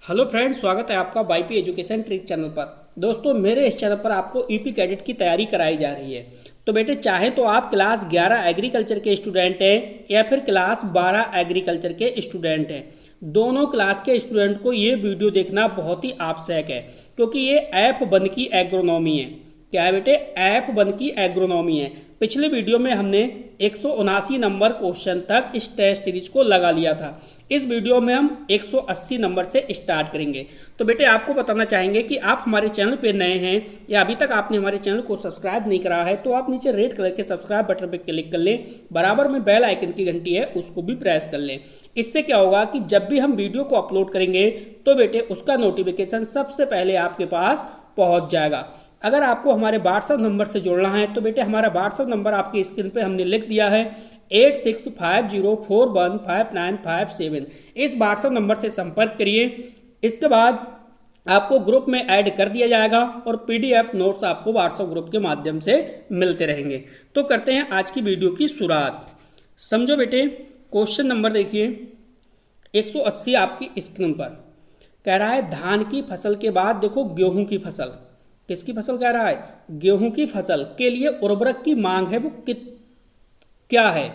Hello friends, स्वागत है आपका वाईपी एजुकेशन ट्रिक चैनल पर। दोस्तों, मेरे इस चैनल पर आपको यूपी कैडेट की तैयारी कराई जा रही है। तो बेटे, चाहे तो आप क्लास 11 एग्रीकल्चर के स्टूडेंट हैं या फिर क्लास 12 एग्रीकल्चर के स्टूडेंट हैं, दोनों क्लास के स्टूडेंट को ये वीडियो देखना बहुत ही आवश्यक है, क्योंकि ये ऐप वन की एग्रोनॉमी है। क्या है बेटे? ऐप वन की एग्रोनॉमी है। पिछले वीडियो में हमने 179 नंबर क्वेश्चन तक इस टेस्ट सीरीज को लगा लिया था। इस वीडियो में हम 180 नंबर से स्टार्ट करेंगे। तो बेटे, आपको बताना चाहेंगे कि आप हमारे चैनल पे नए हैं या अभी तक आपने हमारे चैनल को सब्सक्राइब नहीं करा है, तो आप नीचे रेड कलर के सब्सक्राइब बटन पर क्लिक कर लें। बराबर में बेल आइकन की घंटी है, उसको भी प्रेस कर लें। इससे क्या होगा कि जब भी हम वीडियो को अपलोड करेंगे तो बेटे उसका नोटिफिकेशन सबसे पहले आपके पास पहुंच जाएगा। अगर आपको हमारे व्हाट्सएप नंबर से जुड़ना है तो बेटे हमारा व्हाट्सएप नंबर आपकी स्क्रीन पे हमने लिख दिया है 8650415957। इस व्हाट्सएप नंबर से संपर्क करिए। इसके बाद आपको ग्रुप में ऐड कर दिया जाएगा और पीडीएफ नोट्स आपको व्हाट्सएप ग्रुप के माध्यम से मिलते रहेंगे। तो करते हैं आज की वीडियो की शुरुआत। समझो बेटे, क्वेश्चन नंबर देखिए 180 आपकी स्क्रीन पर। कह रहा है धान की फसल के बाद देखो गेहूं की फसल। किसकी फसल कह रहा है? गेहूं की फसल के लिए उर्वरक की मांग है वो क्या है?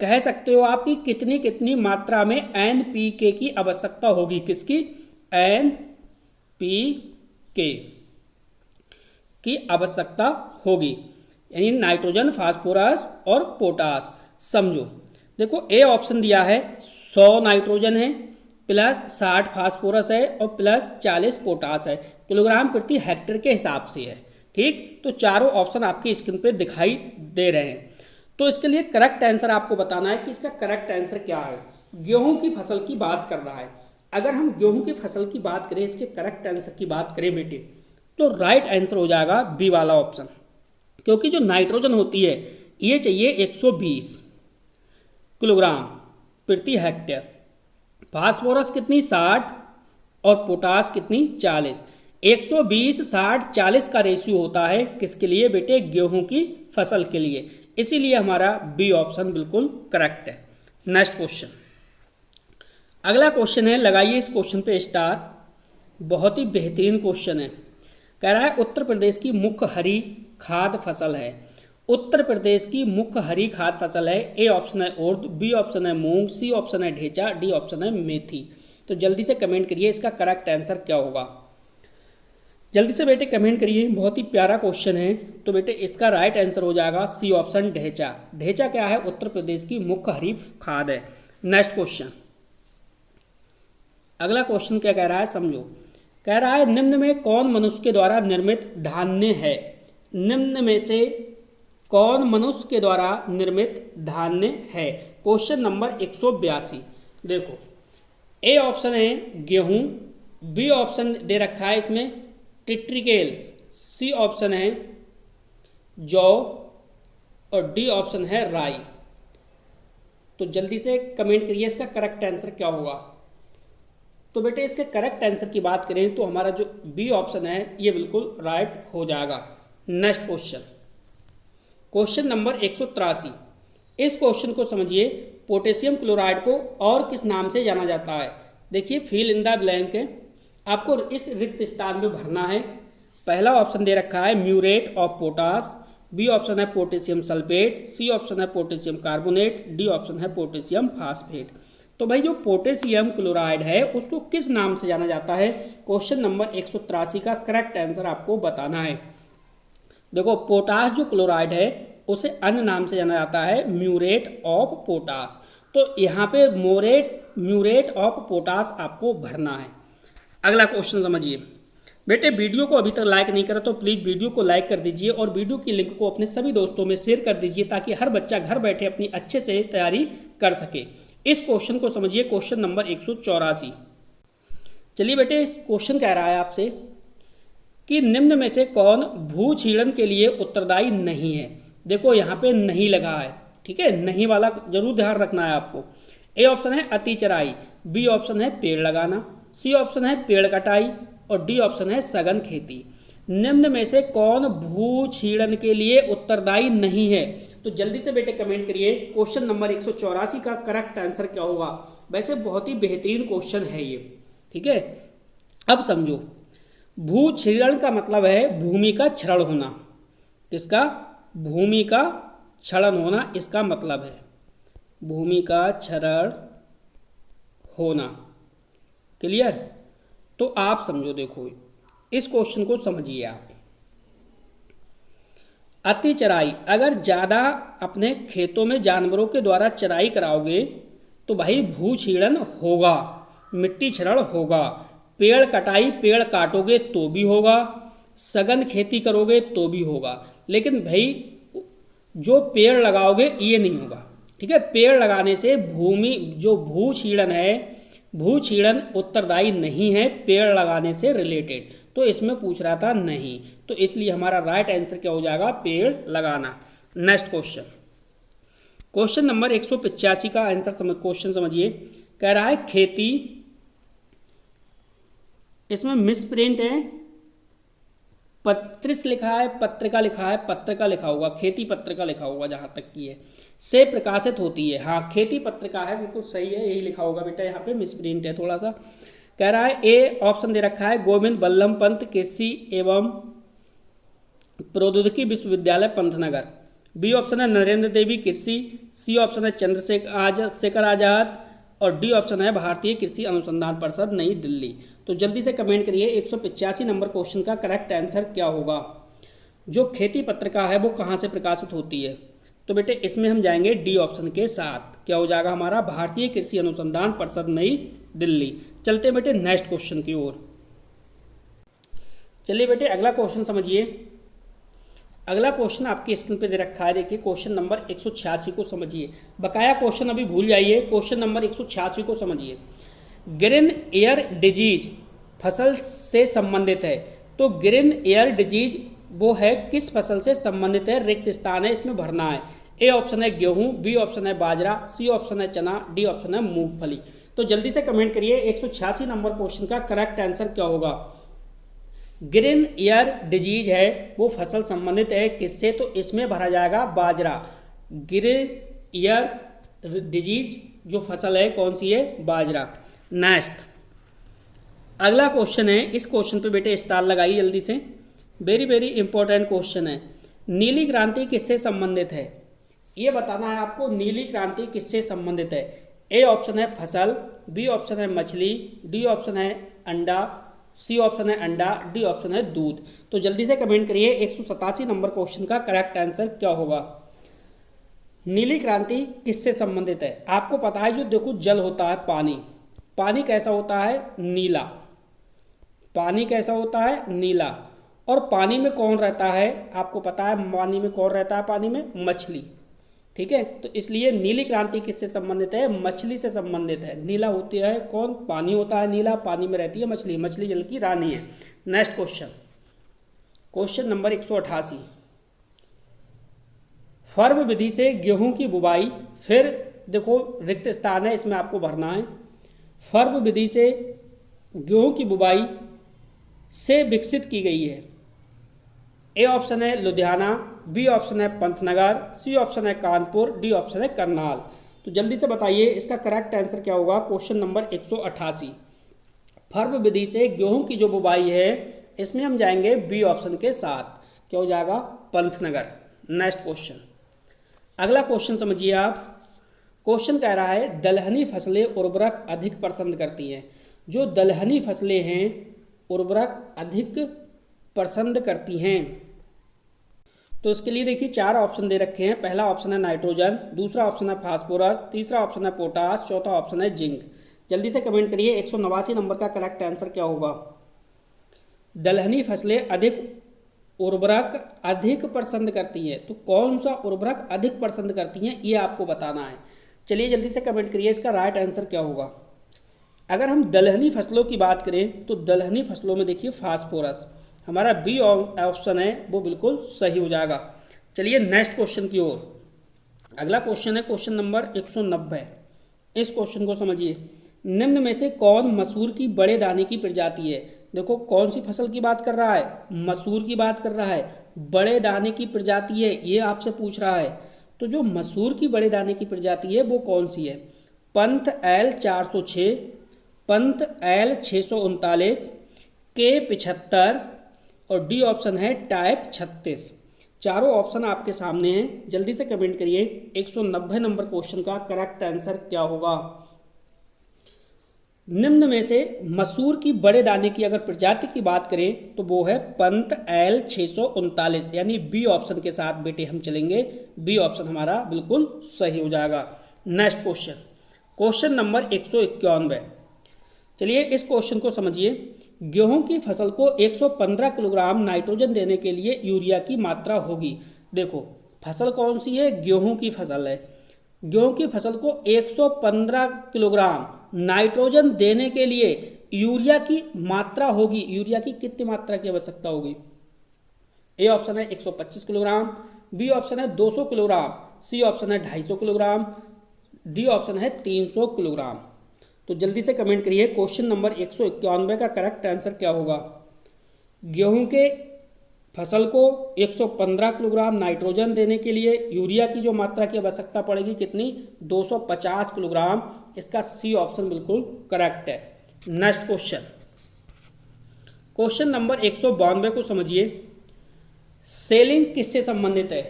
कह सकते हो आप कि कितनी कितनी मात्रा में एनपीके की आवश्यकता होगी। किसकी? एनपीके की आवश्यकता होगी, यानी नाइट्रोजन, फास्फोरस और पोटास। समझो, देखो ए ऑप्शन दिया है 100 नाइट्रोजन है प्लस 60 फास्फोरस है और प्लस 40 पोटास है, किलोग्राम प्रति हेक्टेयर के हिसाब से है। ठीक, तो चारों ऑप्शन आपकी स्क्रीन पे दिखाई दे रहे हैं। तो इसके लिए करेक्ट आंसर आपको बताना है कि इसका करेक्ट आंसर क्या है। गेहूं की फसल की बात कर रहा है। अगर हम गेहूं की फसल की बात करें, इसके करेक्ट आंसर की बात करें बेटे, तो राइट आंसर हो जाएगा बी वाला ऑप्शन, क्योंकि जो नाइट्रोजन होती है ये चाहिए 120 किलोग्राम प्रति हेक्टेयर, फास्फोरस कितनी 60 और पोटास कितनी 40। 120 60 40 का रेशियो होता है किसके लिए बेटे? गेहूं की फसल के लिए। इसीलिए हमारा बी ऑप्शन बिल्कुल करेक्ट है। नेक्स्ट क्वेश्चन, अगला क्वेश्चन है, लगाइए इस क्वेश्चन पे स्टार। बहुत ही बेहतरीन क्वेश्चन है। कह रहा है उत्तर प्रदेश की मुख्य हरी खाद्य फसल है। उत्तर प्रदेश की मुख्य हरी खाद्य फसल है। ए ऑप्शन है उर्द, बी ऑप्शन है मूंग, सी ऑप्शन है ढेंचा, डी ऑप्शन है मेथी। तो जल्दी से कमेंट करिए इसका करेक्ट आंसर क्या होगा। जल्दी से बेटे कमेंट करिए, बहुत ही प्यारा क्वेश्चन है। तो बेटे इसका राइट आंसर हो जाएगा सी ऑप्शन ढेंचा। ढेंचा क्या है? उत्तर प्रदेश की मुख्य हरी खाद है। नेक्स्ट क्वेश्चन, अगला क्वेश्चन क्या कह रहा है समझो। कह रहा है निम्न में कौन मनुष्य के द्वारा निर्मित धान्य है? निम्न में से कौन मनुष्य के द्वारा निर्मित धान्य है? Question number 182। देखो, ए ऑप्शन है गेहूं, बी ऑप्शन दे रखा है इसमें ट्रिटिकेल्स, सी ऑप्शन है जौ और डी ऑप्शन है राई। तो जल्दी से कमेंट करिए इसका करेक्ट आंसर क्या होगा। तो बेटे इसके करेक्ट आंसर की बात करें तो हमारा जो बी ऑप्शन है ये बिल्कुल राइट हो जाएगा। Next question, question number 183। इस क्वेश्चन को समझिए। पोटेशियम क्लोराइड को और किस नाम से जाना जाता है? देखिए, फिल इन द ब्लैंक है, आपको इस रिक्त स्थान में भरना है। पहला ऑप्शन दे रखा है muriate of potash, B option है पोटेशियम सल्फेट, सी ऑप्शन है पोटेशियम कार्बोनेट, डी ऑप्शन है पोटेशियम फास्फेट। तो भाई जो पोटेशियम क्लोराइड है उसको किस नाम से जाना जाता है? क्वेश्चन नंबर 183 का करेक्ट आंसर आपको बताना है। देखो, पोटास जो क्लोराइड है उसे अन्य नाम से जाना जाता है म्यूरेट ऑफ पोटास। तो यहाँ पे म्यूरेट ऑफ पोटास आपको भरना है। अगला क्वेश्चन समझिए बेटे। वीडियो को अभी तक लाइक नहीं करा तो प्लीज़ वीडियो को लाइक कर दीजिए और वीडियो की लिंक को अपने सभी दोस्तों में शेयर कर दीजिए, ताकि हर बच्चा घर बैठे अपनी अच्छे से तैयारी कर सके। इस क्वेश्चन को समझिए, क्वेश्चन नंबर 184। चलिए बेटे, इस क्वेश्चन कह रहा है आपसे कि निम्न में से कौन भू क्षीणन के लिए उत्तरदायी नहीं है? देखो यहाँ पे नहीं लगा है, ठीक है, नहीं वाला जरूर ध्यान रखना है आपको। ए ऑप्शन है अति चराई, बी ऑप्शन है पेड़ लगाना, सी ऑप्शन है पेड़ कटाई और डी ऑप्शन है सघन खेती। निम्न में से कौन भू क्षीणन के लिए उत्तरदायी नहीं है? तो जल्दी से बेटे कमेंट करिए क्वेश्चन नंबर 184 का करेक्ट आंसर क्या होगा। वैसे बहुत ही बेहतरीन क्वेश्चन है ये, ठीक है। अब समझो, भू क्षरण का मतलब है भूमि का क्षरण होना। किसका? भूमि का क्षरण होना, इसका मतलब है भूमि का क्षरण होना। क्लियर? तो आप समझो, देखो इस क्वेश्चन को समझिए आप। अति चराई, अगर ज़्यादा अपने खेतों में जानवरों के द्वारा चराई कराओगे तो भाई भू क्षरण होगा, मिट्टी क्षरण होगा। पेड़ कटाई, पेड़ काटोगे तो भी होगा, सघन खेती करोगे तो भी होगा। लेकिन भाई जो पेड़ लगाओगे ये नहीं होगा। ठीक है, पेड़ लगाने से भूमि जो भू क्षरण है, भू क्षरण उत्तरदायी नहीं है पेड़ लगाने से रिलेटेड। तो इसमें पूछ रहा था नहीं, तो इसलिए हमारा राइट आंसर क्या हो जाएगा? पेड़ लगाना। नेक्स्ट क्वेश्चन, क्वेश्चन नंबर 185 का आंसर क्वेश्चन समझिए। कह रहा है खेती, इसमें मिसप्रिंट है, पत्रिस लिखा है, पत्रिका लिखा है, पत्रिका लिखा होगा, खेती पत्रिका लिखा होगा जहां तक की है, से प्रकाशित होती है। हाँ, खेती पत्रिका है, बिल्कुल सही है, यही लिखा होगा बेटा, यहाँ पे मिसप्रिंट है थोड़ा सा। कह रहा है ए ऑप्शन दे रखा है गोविंद बल्लभ पंत कृषि एवं प्रौद्योगिकी विश्वविद्यालय पंतनगर। बी ऑप्शन है नरेंद्र देवी कृषि, सी ऑप्शन है चंद्रशेखर आजाद, और डी ऑप्शन है भारतीय कृषि अनुसंधान परिषद नई दिल्ली। तो जल्दी से कमेंट करिए 185 नंबर क्वेश्चन का करेक्ट आंसर क्या होगा। जो खेती पत्रिका है वो कहाँ से प्रकाशित होती है? तो बेटे इसमें हम जाएंगे डी ऑप्शन के साथ, क्या हो जाएगा हमारा? भारतीय कृषि अनुसंधान परिषद नई दिल्ली। चलते हैं बेटे नेक्स्ट क्वेश्चन की ओर। चलिए बेटे अगला क्वेश्चन समझिए। अगला क्वेश्चन आपकी स्क्रीन पे दे रखा है, देखिए क्वेश्चन नंबर 186 को समझिए। बकाया क्वेश्चन अभी भूल जाइए, क्वेश्चन नंबर 186 को समझिए। ग्रीन एयर डिजीज फसल से संबंधित है, तो ग्रीन एयर डिजीज वो है किस फसल से संबंधित है? रिक्त स्थान है, इसमें भरना है। ए ऑप्शन है गेहूं, बी ऑप्शन है बाजरा, सी ऑप्शन है चना, डी ऑप्शन है मूंगफली। तो जल्दी से कमेंट करिए 186 नंबर क्वेश्चन का करेक्ट आंसर क्या होगा। ग्रीन ईयर डिजीज है वो फसल संबंधित है किससे? तो इसमें भरा जाएगा बाजरा। ग्रीन ईयर डिजीज जो फसल है कौन सी है? बाजरा। नेक्स्ट अगला क्वेश्चन है, इस क्वेश्चन पे बेटे स्टार लगाइए जल्दी से, वेरी वेरी इंपॉर्टेंट क्वेश्चन है। नीली क्रांति किससे संबंधित है? ये बताना है आपको नीली क्रांति किससे संबंधित है। ए ऑप्शन है फसल, बी ऑप्शन है मछली, डी ऑप्शन है अंडा, सी ऑप्शन है अंडा, डी ऑप्शन है दूध। तो जल्दी से कमेंट करिए 187 नंबर क्वेश्चन का करेक्ट आंसर क्या होगा। नीली क्रांति किससे संबंधित है? आपको पता है जो देखो जल होता है पानी, पानी कैसा होता है? नीला। पानी कैसा होता है? नीला। और पानी में कौन रहता है? आपको पता है पानी में कौन रहता है? पानी में मछली। ठीक है, तो इसलिए नीली क्रांति किससे संबंधित है? मछली से संबंधित है। नीला होती है कौन? पानी होता है नीला, पानी में रहती है मछली, मछली जल की रानी है। Next question, question number 188। फर्व विधि से गेहूं की बुवाई, फिर देखो रिक्त स्थान है इसमें आपको भरना है। फर्व विधि से गेहूं की बुवाई से विकसित की गई है। ए ऑप्शन है लुधियाना, बी ऑप्शन है पंतनगर, सी ऑप्शन है कानपुर, डी ऑप्शन है करनाल। तो जल्दी से बताइए इसका करेक्ट आंसर क्या होगा। क्वेश्चन नंबर 188, फर्व विधि से गेहूं की जो बुवाई है इसमें हम जाएंगे बी ऑप्शन के साथ, क्या हो जाएगा? पंतनगर। नेक्स्ट क्वेश्चन, अगला क्वेश्चन समझिए आप। क्वेश्चन कह रहा है दलहनी फसलें उर्वरक अधिक पसंद करती हैं। जो दलहनी फसलें हैं उर्वरक अधिक पसंद करती हैं, तो इसके लिए देखिए 4 ऑप्शन दे रखे हैं। पहला ऑप्शन है नाइट्रोजन, दूसरा ऑप्शन है फास्फोरस, तीसरा ऑप्शन है पोटास, चौथा ऑप्शन है जिंक। जल्दी से कमेंट करिए 189 नंबर का करेक्ट आंसर क्या होगा। दलहनी फसलें अधिक उर्वरक अधिक पसंद करती हैं, तो कौन सा उर्वरक अधिक पसंद करती हैं ये आपको बताना है। चलिए जल्दी से कमेंट करिए इसका राइट आंसर क्या होगा। अगर हम दलहनी फसलों की बात करें तो दलहनी फसलों में देखिए फास्फोरस, हमारा बी ऑप्शन है वो बिल्कुल सही हो जाएगा। चलिए नेक्स्ट क्वेश्चन की ओर। अगला क्वेश्चन है क्वेश्चन नंबर 190। इस क्वेश्चन को समझिए। निम्न में से कौन मसूर की बड़े दाने की प्रजाति है? देखो कौन सी फसल की बात कर रहा है? मसूर की बात कर रहा है। बड़े दाने की प्रजाति है ये आपसे पूछ रहा है, तो जो मसूर की बड़े दाने की प्रजाति है वो कौन सी है? पंथ L 406, पंथ L 639, के 75 और डी ऑप्शन है टाइप 36। चारों ऑप्शन आपके सामने हैं, जल्दी से कमेंट करिए 190 नंबर क्वेश्चन का करेक्ट आंसर क्या होगा। निम्न में से मसूर की बड़े दाने की अगर प्रजाति की बात करें तो वो है पंत एल 639, यानी बी ऑप्शन के साथ बेटे हम चलेंगे। बी ऑप्शन हमारा बिल्कुल सही हो जाएगा। Next question, question number 191। चलिए इस क्वेश्चन को समझिए। गेहूं की फसल को 115 किलोग्राम नाइट्रोजन देने के लिए यूरिया की मात्रा होगी। देखो फसल कौन सी है, गेहूं की फसल है। गेहूं की फसल को 115 किलोग्राम नाइट्रोजन देने के लिए यूरिया की मात्रा होगी। यूरिया की कितनी मात्रा की आवश्यकता होगी? ए ऑप्शन है 125 किलोग्राम, बी ऑप्शन है 200 किलोग्राम, सी ऑप्शन है 250 किलोग्राम, डी ऑप्शन है 300 किलोग्राम। तो जल्दी से कमेंट करिए क्वेश्चन नंबर 191 का करेक्ट आंसर क्या होगा। गेहूं के फसल को 115 किलोग्राम नाइट्रोजन देने के लिए यूरिया की जो मात्रा की आवश्यकता पड़ेगी कितनी? 250 किलोग्राम। इसका सी ऑप्शन बिल्कुल करेक्ट है। नेक्स्ट क्वेश्चन, क्वेश्चन नंबर 192 को समझिए। सेलिंग किससे संबंधित है?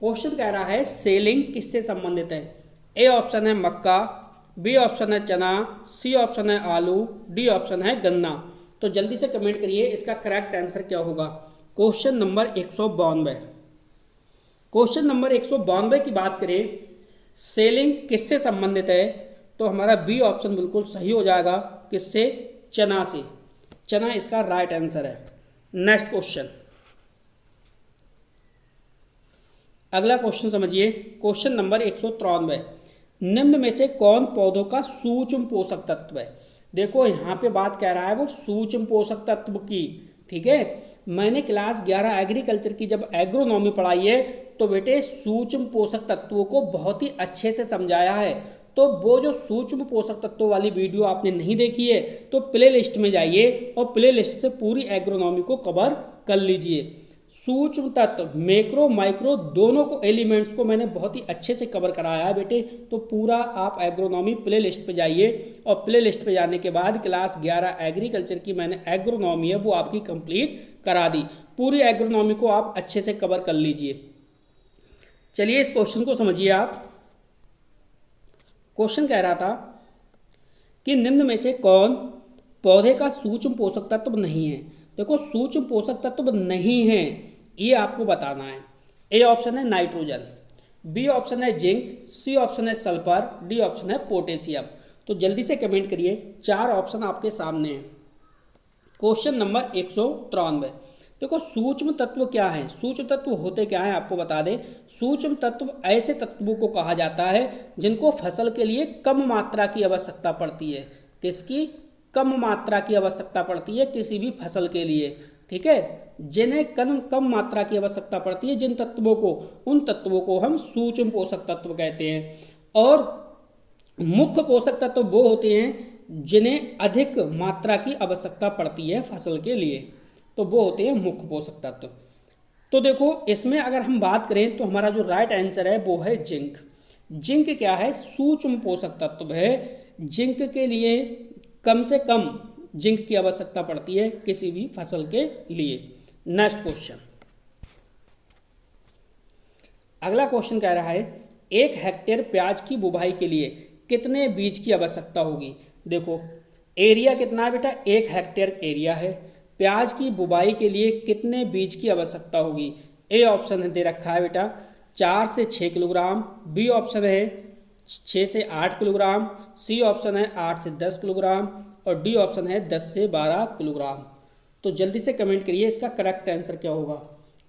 क्वेश्चन कह रहा है सेलिंग किससे संबंधित है। ए ऑप्शन है मक्का, बी ऑप्शन है चना, सी ऑप्शन है आलू, डी ऑप्शन है गन्ना। तो जल्दी से कमेंट करिए इसका करेक्ट आंसर क्या होगा। Question number 192। क्वेश्चन नंबर 192 की बात करें सेलिंग किससे संबंधित है तो हमारा बी ऑप्शन बिल्कुल सही हो जाएगा। किससे? चना से। चना इसका राइट आंसर है। नेक्स्ट क्वेश्चन, अगला क्वेश्चन समझिए। Question number 193। निम्न में से कौन पौधों का सूक्ष्म पोषक तत्व है? देखो यहाँ पे बात कह रहा है वो सूक्ष्म पोषक तत्व की। ठीक है, मैंने क्लास 11 एग्रीकल्चर की जब एग्रोनॉमी पढ़ाई है तो बेटे सूक्ष्म पोषक तत्वों को बहुत ही अच्छे से समझाया है। तो वो जो सूक्ष्म पोषक तत्वों वाली वीडियो आपने नहीं देखी है तो प्ले लिस्ट में जाइए और प्ले लिस्ट से पूरी एग्रोनॉमी को कवर कर लीजिए। सूक्ष्म तत्व मैक्रो माइक्रो दोनों को एलिमेंट्स को मैंने बहुत ही अच्छे से कवर कराया है बेटे। तो पूरा आप एग्रोनॉमी प्ले लिस्ट पे जाइए और प्ले लिस्ट पे जाने के बाद क्लास 11 एग्रीकल्चर की मैंने एग्रोनॉमी है वो आपकी कंप्लीट करा दी। पूरी एग्रोनॉमी को आप अच्छे से कवर कर लीजिए। चलिए इस क्वेश्चन को समझिए आप। क्वेश्चन कह रहा था कि निम्न में से कौन पौधे का सूक्ष्म पोषक तत्व नहीं है। देखो सूक्ष्म पोषक तत्व नहीं है ये आपको बताना है। ए ऑप्शन है नाइट्रोजन, बी ऑप्शन है जिंक, सी ऑप्शन है सल्फर, डी ऑप्शन है पोटेशियम। तो जल्दी से कमेंट करिए, चार ऑप्शन आपके सामने हैं। Question number 193। देखो सूक्ष्म तत्व क्या है, सूक्ष्म तत्व होते क्या है आपको बता दें। सूक्ष्म तत्व ऐसे तत्वों को कहा जाता है जिनको फसल के लिए कम मात्रा की आवश्यकता पड़ती है। किसकी? कम मात्रा की आवश्यकता पड़ती है किसी भी फसल के लिए। ठीक है, जिन्हें कम मात्रा की आवश्यकता पड़ती है जिन तत्वों को, उन तत्वों को हम सूक्ष्म पोषक तत्व कहते हैं। और मुख्य पोषक तत्व वो होते हैं जिन्हें अधिक मात्रा की आवश्यकता पड़ती है फसल के लिए, तो वो होते हैं मुख्य पोषक तत्व। तो देखो इसमें अगर हम बात करें तो हमारा जो राइट आंसर है वो है जिंक। जिंक क्या है? सूक्ष्म पोषक तत्व है। जिंक के लिए कम से कम जिंक की आवश्यकता पड़ती है किसी भी फसल के लिए। नेक्स्ट क्वेश्चन, अगला क्वेश्चन कह रहा है 1 हेक्टेयर प्याज की बुवाई के लिए कितने बीज की आवश्यकता होगी। देखो एरिया कितना है बेटा? 1 हेक्टेयर एरिया है। प्याज की बुवाई के लिए कितने बीज की आवश्यकता होगी? ए ऑप्शन दे रखा है बेटा 4 से 6 किलोग्राम, बी ऑप्शन है 6 से 8 किलोग्राम, सी ऑप्शन है 8 से 10 किलोग्राम और डी ऑप्शन है 10 से 12 किलोग्राम। तो जल्दी से कमेंट करिए इसका करेक्ट आंसर क्या होगा।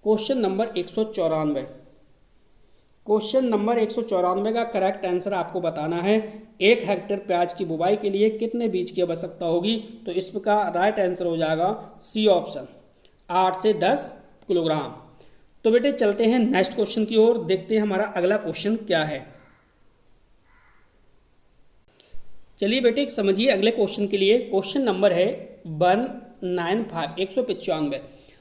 Question number 194। क्वेश्चन नंबर 194 का करेक्ट आंसर आपको बताना है 1 हेक्टेयर प्याज की बुवाई के लिए कितने बीज की आवश्यकता होगी। तो इसका राइट आंसर हो जाएगा सी ऑप्शन 8 से 10 किलोग्राम। तो बेटे चलते हैं नेक्स्ट क्वेश्चन की ओर, देखते हैं हमारा अगला क्वेश्चन क्या है। चलिए बेटे समझिए अगले क्वेश्चन के लिए। क्वेश्चन नंबर है 195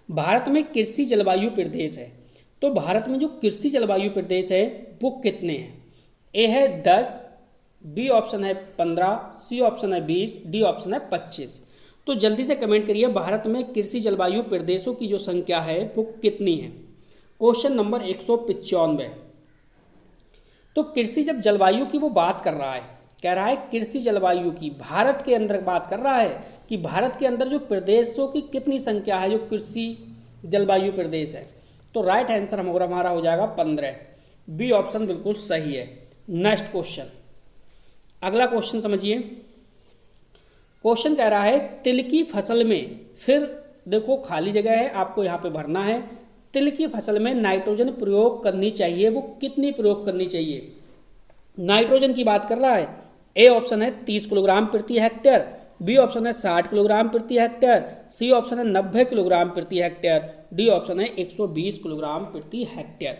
भारत में कृषि जलवायु प्रदेश है। तो भारत में जो कृषि जलवायु प्रदेश है वो कितने हैं? ए है 10, बी ऑप्शन है 15, सी ऑप्शन है 20, डी ऑप्शन है 25। तो जल्दी से कमेंट करिए, भारत में कृषि जलवायु प्रदेशों की जो संख्या है वो कितनी है। Question number 195। तो कृषि जब जलवायु की वो बात कर रहा है, कह रहा है कृषि जलवायु की भारत के अंदर बात कर रहा है कि भारत के अंदर जो प्रदेशों की कितनी संख्या है जो कृषि जलवायु प्रदेश है। तो राइट आंसर हमारा हो जाएगा 15। बी ऑप्शन बिल्कुल सही है। नेक्स्ट क्वेश्चन, अगला क्वेश्चन समझिए। क्वेश्चन कह रहा है तिल की फसल में, फिर देखो खाली जगह है, आपको यहाँ पे भरना है। तिल की फसल में नाइट्रोजन प्रयोग करनी चाहिए, वो कितनी प्रयोग करनी चाहिए। नाइट्रोजन की बात कर रहा है। ए ऑप्शन है 30 किलोग्राम प्रति हेक्टेयर, बी ऑप्शन है 60 किलोग्राम प्रति हेक्टेयर, सी ऑप्शन है 90 किलोग्राम प्रति हेक्टेयर, डी ऑप्शन है 120 किलोग्राम प्रति हेक्टेयर।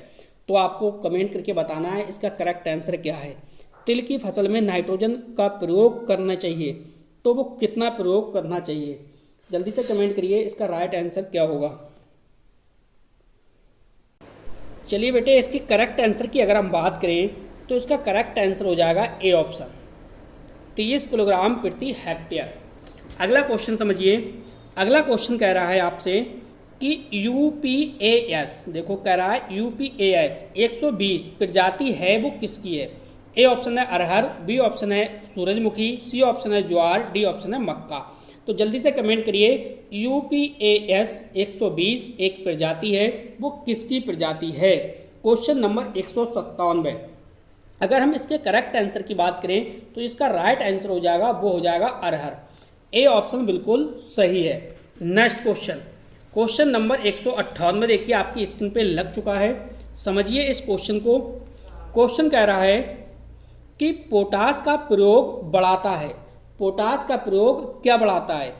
तो आपको कमेंट करके बताना है इसका करेक्ट आंसर क्या है। तिल की फसल में नाइट्रोजन का प्रयोग करना चाहिए तो वो कितना प्रयोग करना चाहिए, जल्दी से कमेंट करिए इसका राइट आंसर क्या होगा। चलिए बेटे, इसकी करेक्ट आंसर की अगर हम बात करें तो इसका करेक्ट आंसर हो जाएगा ए ऑप्शन, 30 किलोग्राम प्रति हेक्टेयर। अगला क्वेश्चन समझिए। अगला क्वेश्चन कह रहा है आपसे कि यूपीएएस, देखो कह रहा है यूपीएएस 120 प्रजाति है वो किसकी है। ए ऑप्शन है अरहर, बी ऑप्शन है सूरजमुखी, सी ऑप्शन है ज्वार, डी ऑप्शन है मक्का। तो जल्दी से कमेंट करिए यूपीएएस 120 एक प्रजाति है, वो किसकी प्रजाति है। Question number 197। अगर हम इसके करेक्ट आंसर की बात करें तो इसका राइट आंसर हो जाएगा, वो हो जाएगा अरहर। ए ऑप्शन बिल्कुल सही है। नेक्स्ट क्वेश्चन, क्वेश्चन नंबर 198 देखिए आपकी स्क्रीन पे लग चुका है, समझिए इस क्वेश्चन को। क्वेश्चन कह रहा है कि पोटास का प्रयोग बढ़ाता है, पोटास का प्रयोग क्या बढ़ाता है।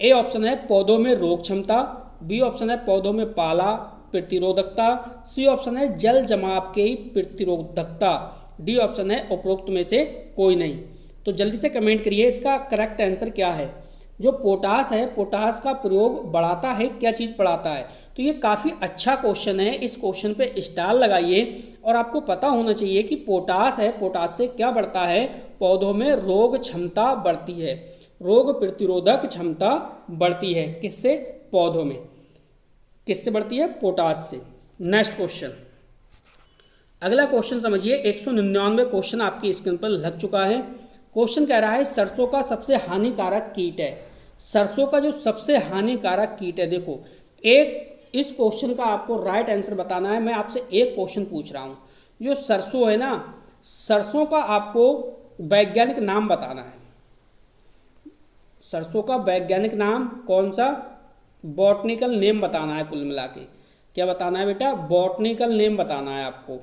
ए ऑप्शन है पौधों में रोग क्षमता, बी ऑप्शन है पौधों में पाला प्रतिरोधकता, सी ऑप्शन है जल जमाव की प्रतिरोधकता, डी ऑप्शन है उपरोक्त में से कोई नहीं। तो जल्दी से कमेंट करिए इसका करेक्ट आंसर क्या है। जो पोटास है, पोटास का प्रयोग बढ़ाता है, क्या चीज़ बढ़ाता है। तो ये काफ़ी अच्छा क्वेश्चन है, इस क्वेश्चन पे स्टार लगाइए और आपको पता होना चाहिए कि पोटास है, पोटास से क्या बढ़ता है, पौधों में रोग क्षमता बढ़ती है, रोग प्रतिरोधक क्षमता बढ़ती है। किससे, पौधों में। किससे बढ़ती है, पोटास से। नेक्स्ट क्वेश्चन, अगला क्वेश्चन समझिए। 199 क्वेश्चन आपकी स्क्रीन पर लग चुका है। क्वेश्चन कह रहा है सरसों का सबसे हानिकारक कीट है। सरसों का जो सबसे हानिकारक कीट है, देखो एक इस क्वेश्चन का आपको राइट आंसर बताना है। मैं आपसे एक क्वेश्चन पूछ रहा हूँ, जो सरसों है ना, सरसों का आपको वैज्ञानिक नाम बताना है। सरसों का वैज्ञानिक नाम कौन सा, बॉटनिकल नेम बताना है। कुल मिला के क्या बताना है बेटा, बॉटनिकल नेम बताना है आपको।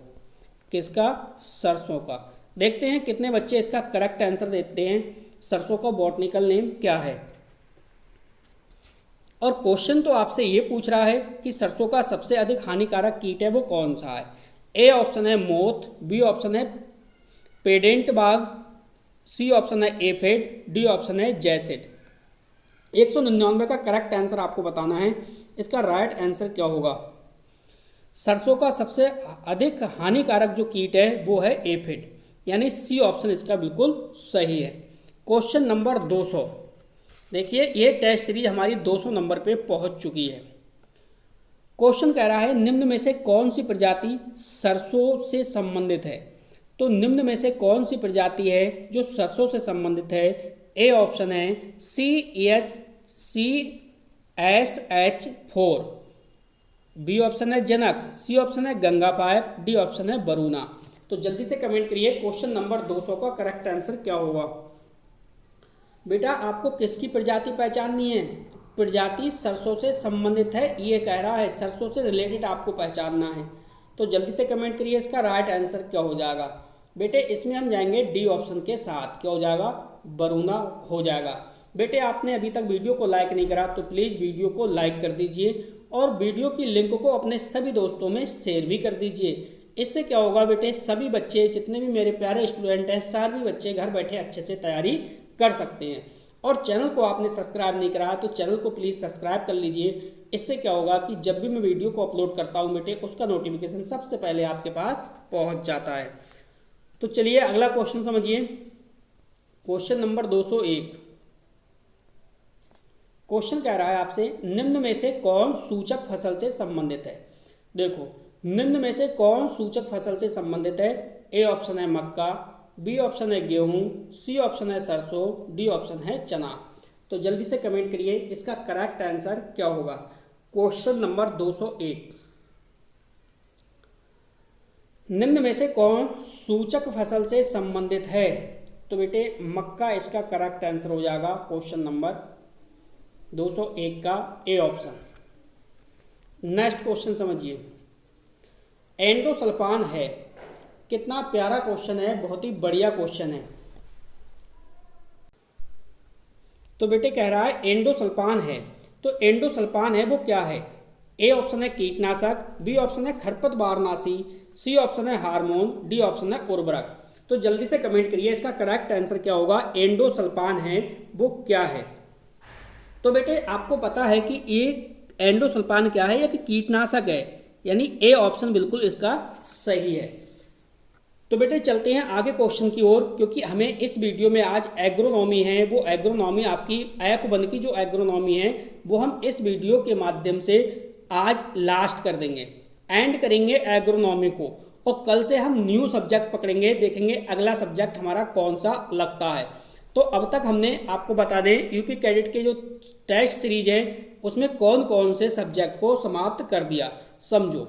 किसका, सरसों का। देखते हैं कितने बच्चे इसका करेक्ट आंसर देते हैं। सरसों का बॉटनिकल नेम क्या है। और क्वेश्चन तो आपसे ये पूछ रहा है कि सरसों का सबसे अधिक हानिकारक कीट है वो कौन सा है। ए ऑप्शन है मोथ, बी ऑप्शन है पेडेंट बाग, सी ऑप्शन है एफिड, डी ऑप्शन है जैसिड। 199 का करेक्ट आंसर आपको बताना है, इसका राइट आंसर क्या होगा। सरसों का सबसे अधिक हानिकारक जो कीट है वो है एफिड, यानी सी ऑप्शन इसका बिल्कुल सही है। क्वेश्चन नंबर 200 देखिए, ये टेस्ट सीरीज हमारी 200 नंबर पे पहुंच चुकी है। क्वेश्चन कह रहा है निम्न में से कौन सी प्रजाति सरसों से संबंधित है। तो निम्न में से कौन सी प्रजाति है जो सरसों से संबंधित है। ए ऑप्शन है CSH4, बी ऑप्शन है जनक, सी ऑप्शन है गंगा 5, डी ऑप्शन है बरूना। तो जल्दी से कमेंट करिए क्वेश्चन नंबर 200 का करेक्ट आंसर क्या होगा। बेटा आपको किसकी प्रजाति पहचाननी है, प्रजाति सरसों से संबंधित है, ये कह रहा है सरसों से रिलेटेड आपको पहचानना है। तो जल्दी से कमेंट करिए इसका राइट आंसर क्या हो जाएगा। बेटे इसमें हम जाएंगे डी ऑप्शन के साथ, क्या हो जाएगा, बरूना हो जाएगा। बेटे आपने अभी तक वीडियो को लाइक नहीं करा तो प्लीज़ वीडियो को लाइक कर दीजिए और वीडियो की लिंक को अपने सभी दोस्तों में शेयर भी कर दीजिए। इससे क्या होगा बेटे, सभी बच्चे जितने भी मेरे प्यारे स्टूडेंट हैं, सभी बच्चे घर बैठे अच्छे से तैयारी कर सकते हैं। और चैनल को आपने सब्सक्राइब नहीं करा तो चैनल को प्लीज़ सब्सक्राइब कर लीजिए। इससे क्या होगा कि जब भी मैं वीडियो को अपलोड करता हूँ बेटे, उसका नोटिफिकेशन सबसे पहले आपके पास पहुँच जाता है। तो चलिए अगला क्वेश्चन समझिए। Question number 201। क्वेश्चन कह रहा है आपसे निम्न में से कौन सूचक फसल से संबंधित है। देखो निम्न में से कौन सूचक फसल से संबंधित है। ए ऑप्शन है मक्का, बी ऑप्शन है गेहूं, सी ऑप्शन है सरसों, डी ऑप्शन है चना। तो जल्दी से कमेंट करिए इसका करेक्ट आंसर क्या होगा। क्वेश्चन नंबर 201, निम्न में से कौन सूचक फसल से संबंधित है। तो बेटे मक्का इसका करेक्ट आंसर हो जाएगा क्वेश्चन नंबर 201 का ए ऑप्शन। नेक्स्ट क्वेश्चन समझिए, एंडोसल्फान है। कितना प्यारा क्वेश्चन है, बहुत ही बढ़िया क्वेश्चन है। तो बेटे कह रहा है एंडोसल्फान है, तो एंडोसल्फान है वो क्या है। ए ऑप्शन है कीटनाशक, बी ऑप्शन है खरपतवारनाशी, सी ऑप्शन है हार्मोन, डी ऑप्शन है उर्वरक। तो जल्दी से कमेंट करिए इसका करेक्ट आंसर क्या होगा। एंडोसल्फान है वो क्या है। तो बेटे आपको पता है कि ये एंडोसल्फान क्या है, या कि कीटनाशक है, यानी ए ऑप्शन बिल्कुल इसका सही है। तो बेटे चलते हैं आगे क्वेश्चन की ओर, क्योंकि हमें इस वीडियो में आज एग्रोनॉमी है, वो एग्रोनॉमी आपकी ऐप 1 की जो एग्रोनॉमी है वो हम इस वीडियो के माध्यम से आज लास्ट कर देंगे, एंड करेंगे एग्रोनॉमी को, और कल से हम न्यू सब्जेक्ट पकड़ेंगे, देखेंगे अगला सब्जेक्ट हमारा कौन सा लगता है। तो अब तक हमने आपको बता दें यूपी कैडेट के जो टेस्ट सीरीज है उसमें कौन कौन से सब्जेक्ट को समाप्त कर दिया, समझो।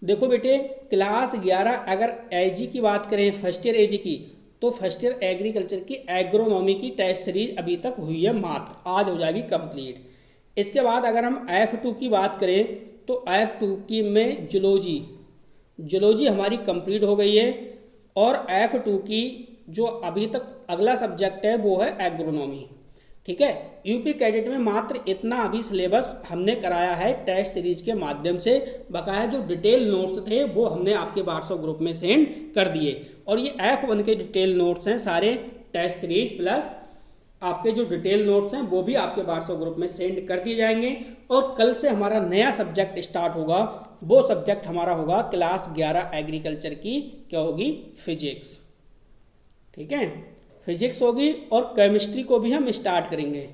देखो बेटे क्लास 11 अगर एजी की बात करें, फर्स्ट ईयर एजी की, तो फर्स्ट ईयर एग्रीकल्चर की एग्रोनॉमी की टेस्ट सीरीज अभी तक हुई है मात्र, आज हो जाएगी कंप्लीट। इसके बाद अगर हम F2 की बात करें तो F2 की में जूलॉजी हमारी कंप्लीट हो गई है, और F2 की जो अभी तक अगला सब्जेक्ट है वो है एग्रोनॉमी। ठीक है, यूपी कैडेट में मात्र इतना अभी सिलेबस हमने कराया है टेस्ट सीरीज के माध्यम से। बकाया जो डिटेल नोट्स थे वो हमने आपके व्हाट्सएप ग्रुप में सेंड कर दिए, और ये F1 के डिटेल नोट्स हैं सारे टेस्ट सीरीज प्लस आपके जो डिटेल नोट्स हैं वो भी आपके व्हाट्सएप ग्रुप में सेंड कर दिए जाएंगे। और कल से हमारा नया सब्जेक्ट स्टार्ट होगा, वो सब्जेक्ट हमारा होगा क्लास 11 एग्रीकल्चर की, क्या होगी, फिजिक्स। ठीक है, फिजिक्स होगी, और केमिस्ट्री को भी हम स्टार्ट करेंगे।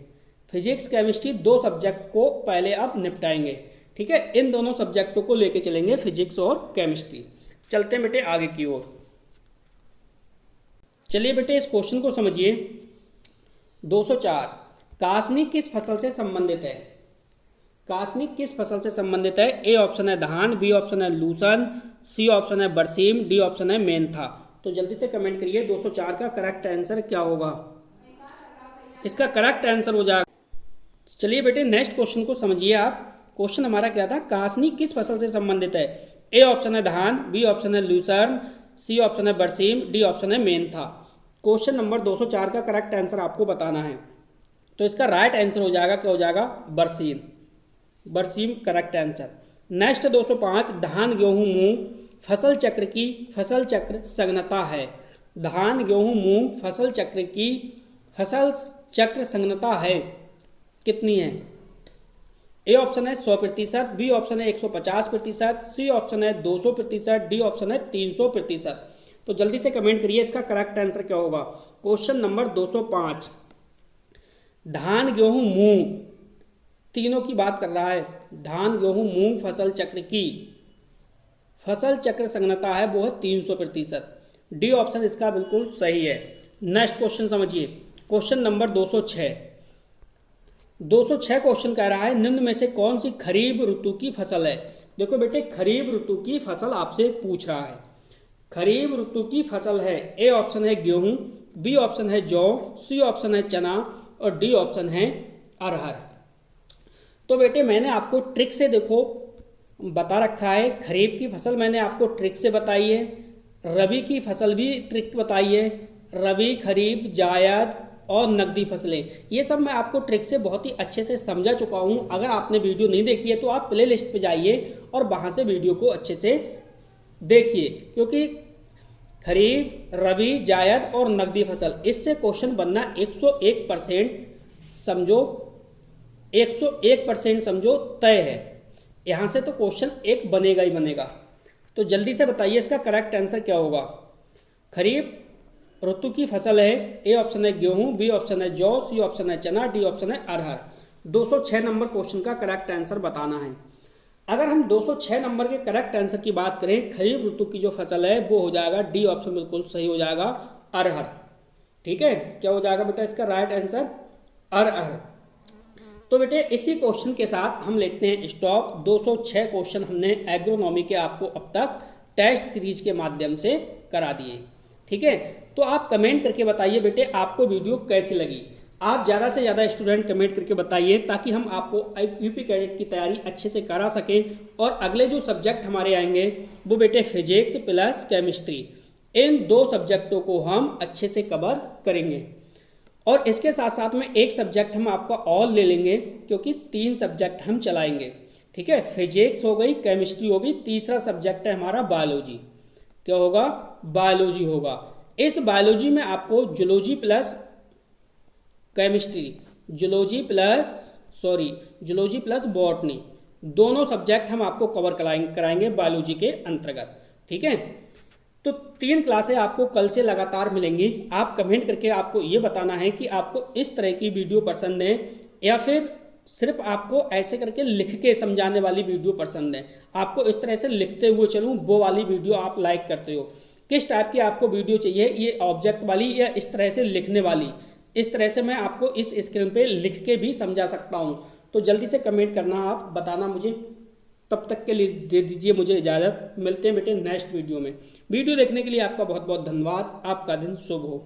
फिजिक्स केमिस्ट्री 2 सब्जेक्ट को पहले अब निपटाएंगे। ठीक है, इन दोनों सब्जेक्टों को लेके चलेंगे, फिजिक्स और केमिस्ट्री। चलते हैं बेटे आगे की ओर। चलिए बेटे इस क्वेश्चन को समझिए। 204, कासनी किस फसल से संबंधित है। कासनी किस फसल से संबंधित है। ए ऑप्शन है धान, बी ऑप्शन है लूसन, सी ऑप्शन है बरसीम, डी ऑप्शन है मेंथा। तो जल्दी से कमेंट करिए 204 का करेक्ट आंसर क्या होगा। इसका करेक्ट आंसर हो जाएगा। चलिए बेटे नेक्स्ट क्वेश्चन को समझिए आप। क्वेश्चन हमारा क्या था, कासनी किस फसल से संबंधित है। ए ऑप्शन है धान, बी ऑप्शन है लूसर्न, सी ऑप्शन है बरसीम, डी ऑप्शन है मेंथा। क्वेश्चन नंबर 204 का करेक्ट आंसर आपको बताना है, तो इसका राइट आंसर हो जाएगा, क्या हो जाएगा, बरसीम। बरसीम करेक्ट आंसर। नेक्स्ट 205, धान गेहूं मूंग फसल चक्र की फसल चक्र संगतता है। धान गेहूं मूंग फसल चक्र की फसल चक्र संगतता है कितनी है। ए ऑप्शन है 100%, बी ऑप्शन है 150%, सी ऑप्शन है 200%, डी ऑप्शन है 300%। तो जल्दी से कमेंट करिए इसका करेक्ट आंसर क्या होगा। क्वेश्चन नंबर 205, धान गेहूं मूंग तीनों की बात कर रहा है। धान गेहूं मूंग फसल चक्र की फसल चक्र संगतता है वो है 300%। डी ऑप्शन इसका बिल्कुल सही है। नेक्स्ट क्वेश्चन समझिए, क्वेश्चन नंबर 206। 206 क्वेश्चन कह रहा है निम्न में से कौन सी खरीफ ऋतु की फसल है। देखो बेटे खरीफ ऋतु की फसल आपसे पूछ रहा है। खरीफ ऋतु की फसल है, ए ऑप्शन है गेहूं, बी ऑप्शन है जौ, सी ऑप्शन है चना, और डी ऑप्शन है अरहर। तो बेटे मैंने आपको ट्रिक से देखो बता रखा है। खरीफ की फसल मैंने आपको ट्रिक से बताई है, रबी की फसल भी ट्रिक बताई है, रबी खरीफ जायद और नकदी फसलें, ये सब मैं आपको ट्रिक से बहुत ही अच्छे से समझा चुका हूँ। अगर आपने वीडियो नहीं देखी है तो आप प्ले लिस्ट पर जाइए और वहाँ से वीडियो को अच्छे से देखिए, क्योंकि खरीफ रबी जायद और नकदी फसल, इससे क्वेश्चन बनना 101% समझो, 101% समझो तय है। यहाँ से तो क्वेश्चन एक बनेगा ही बनेगा। तो जल्दी से बताइए इसका करेक्ट आंसर क्या होगा। खरीफ ऋतु की फसल है? ए ऑप्शन है गेहूं, बी ऑप्शन है जौ, सी ऑप्शन है चना, डी ऑप्शन है अरहर। 206 नंबर क्वेश्चन का करेक्ट आंसर बताना है। अगर हम 206 नंबर के करेक्ट आंसर की बात करें, खरीफ ऋतु की जो फसल है वो हो जाएगा डी ऑप्शन, बिल्कुल सही हो जाएगा, अरहर। ठीक है, क्या हो जाएगा बेटा इसका राइट आंसर? अरहर। तो बेटे इसी क्वेश्चन के साथ हम लेते हैं स्टॉप। 206 क्वेश्चन हमने एग्रोनॉमी के आपको अब तक टेस्ट सीरीज के माध्यम से करा दिए। ठीक है, तो आप कमेंट करके बताइए बेटे आपको वीडियो कैसी लगी। आप ज़्यादा से ज़्यादा स्टूडेंट कमेंट करके बताइए ताकि हम आपको यूपी कैडेट की तैयारी अच्छे से करा सकें। और अगले जो सब्जेक्ट हमारे आएंगे वो बेटे फिजिक्स प्लस केमिस्ट्री, इन 2 सब्जेक्टों को हम अच्छे से कवर करेंगे। और इसके साथ साथ में एक सब्जेक्ट हम आपका और ले लेंगे, क्योंकि 3 सब्जेक्ट हम चलाएंगे। ठीक है, फिजिक्स हो गई, केमिस्ट्री होगी, तीसरा सब्जेक्ट है हमारा बायोलॉजी। क्या होगा? बायोलॉजी होगा। इस बायोलॉजी में आपको zoology plus chemistry, zoology plus botany, दोनों सब्जेक्ट हम आपको कवर कराएंगे बायोलॉजी के अंतर्गत। ठीक है, तो 3 क्लासें आपको कल से लगातार मिलेंगी। आप कमेंट करके आपको ये बताना है कि आपको इस तरह की वीडियो पसंद है या फिर सिर्फ आपको ऐसे करके लिख के समझाने वाली वीडियो पसंद है। आपको इस तरह से लिखते हुए चलूँ वो वाली वीडियो आप लाइक करते हो। किस टाइप की आपको वीडियो चाहिए, ये ऑब्जेक्ट वाली या इस तरह से लिखने वाली? इस तरह से मैं आपको इस स्क्रीन पे लिख के भी समझा सकता हूँ। तो जल्दी से कमेंट करना, आप बताना मुझे। तब तक के लिए दे दीजिए मुझे इजाज़त। मिलते हैं बेटे नेक्स्ट वीडियो में। वीडियो देखने के लिए आपका बहुत बहुत धन्यवाद। आपका दिन शुभ हो।